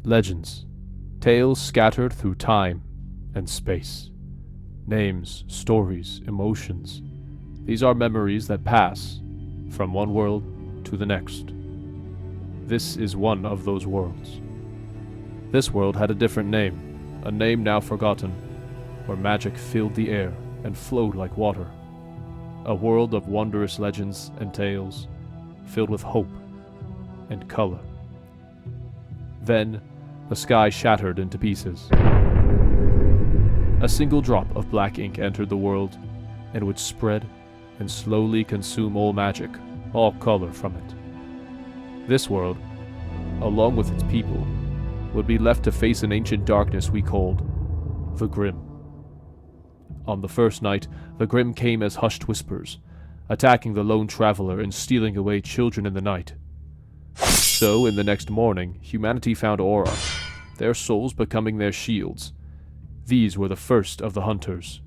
Legends, tales scattered through time and space. Names, stories, emotions. These are memories that pass from one world to the next. This is one of those worlds. This world had a different name, a name now forgotten, where magic filled the air and flowed like water. A world of wondrous legends and tales, filled with hope and color. Then, the sky shattered into pieces. A single drop of black ink entered the world, and would spread and slowly consume all magic, all color from it. This world, along with its people, would be left to face an ancient darkness we called the Grim. On the first night, the Grim came as hushed whispers, attacking the lone traveler and stealing away children in the night. So, in the next morning, humanity found Aura, their souls becoming their shields. These were the first of the hunters.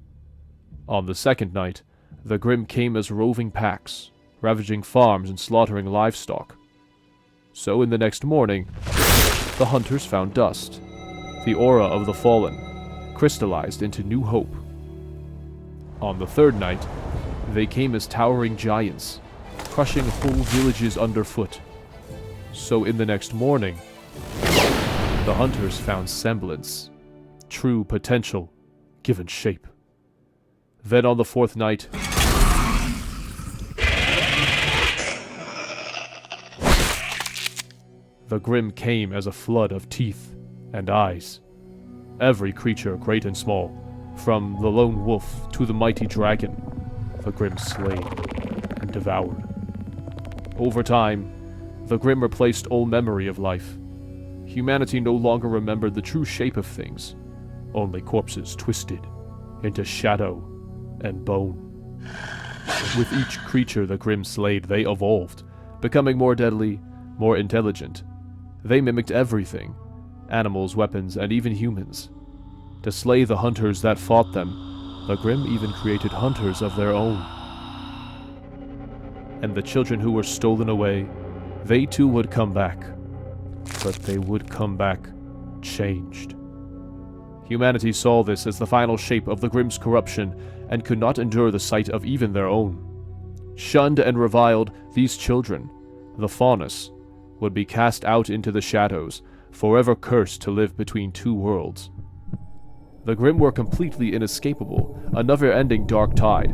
On the second night, the Grim came as roving packs, ravaging farms and slaughtering livestock. So, in the next morning, the hunters found dust. The aura of the fallen crystallized into new hope. On the third night, they came as towering giants, crushing whole villages underfoot. So in the next morning, the hunters found semblance, true potential, given shape. Then on the fourth night, the Grim came as a flood of teeth and eyes. Every creature, great and small, from the lone wolf to the mighty dragon, the Grim slayed and devoured. Over time, the Grim replaced all memory of life. Humanity no longer remembered the true shape of things, only corpses twisted into shadow and bone. With each creature the Grim slayed, they evolved, becoming more deadly, more intelligent. They mimicked everything, animals, weapons, and even humans. To slay the hunters that fought them, the Grim even created hunters of their own. And the children who were stolen away, they too would come back. But they would come back changed. Humanity saw this as the final shape of the Grim's corruption and could not endure the sight of even their own. Shunned and reviled, these children, the Faunus, would be cast out into the shadows, forever cursed to live between two worlds. The Grim were completely inescapable, a never-ending dark tide.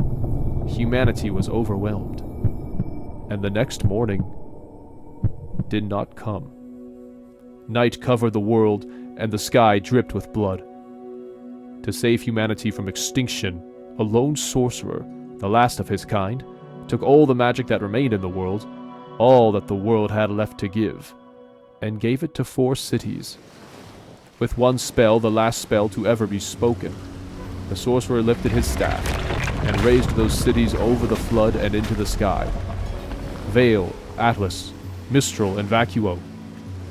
Humanity was overwhelmed. And the next morning did not come. Night covered the world, and the sky dripped with blood. To save humanity from extinction, a lone sorcerer, the last of his kind, took all the magic that remained in the world, all that the world had left to give, and gave it to 4 cities. With one spell, the last spell to ever be spoken, the sorcerer lifted his staff and raised those cities over the flood and into the sky. Vale, Atlas, Mistral, and Vacuo.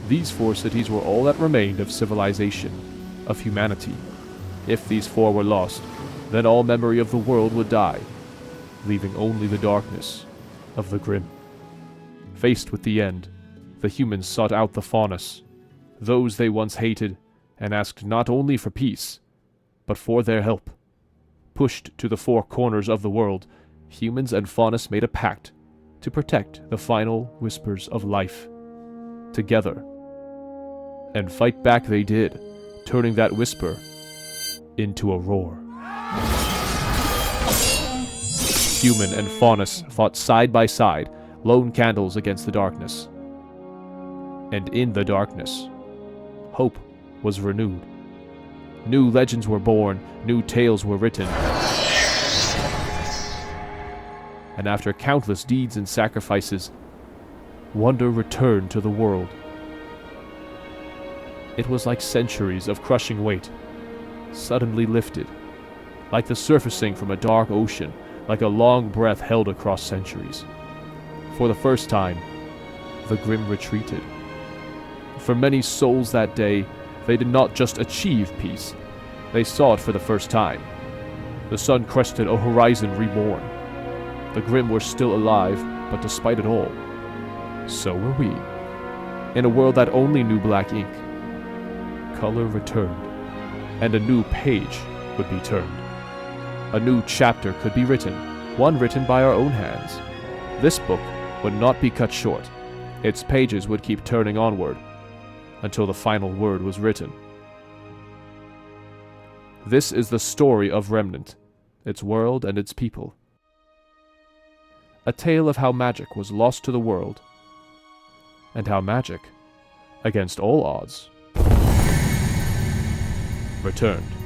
These 4 cities were all that remained of civilization, of humanity. If these 4 were lost, then all memory of the world would die, leaving only the darkness of the Grim. Faced with the end, the humans sought out the Faunus, those they once hated, and asked not only for peace, but for their help. Pushed to the 4 corners of the world, humans and Faunus made a pact to protect the final whispers of life, together. And fight back they did, turning that whisper into a roar. Human and Faunus fought side by side, lone candles against the darkness. And in the darkness, hope was renewed. New legends were born, new tales were written. And after countless deeds and sacrifices, wonder returned to the world. It was like centuries of crushing weight, suddenly lifted, like the surfacing from a dark ocean, like a long breath held across centuries. For the first time, the Grim retreated. For many souls that day, they did not just achieve peace, they saw it for the first time. The sun crested a horizon reborn. The Grim were still alive, but despite it all, so were we. In a world that only knew black ink, color returned, and a new page would be turned. A new chapter could be written, one written by our own hands. This book would not be cut short. Its pages would keep turning onward until the final word was written. This is the story of Remnant, its world and its people. A tale of how magic was lost to the world, and how magic, against all odds, returned.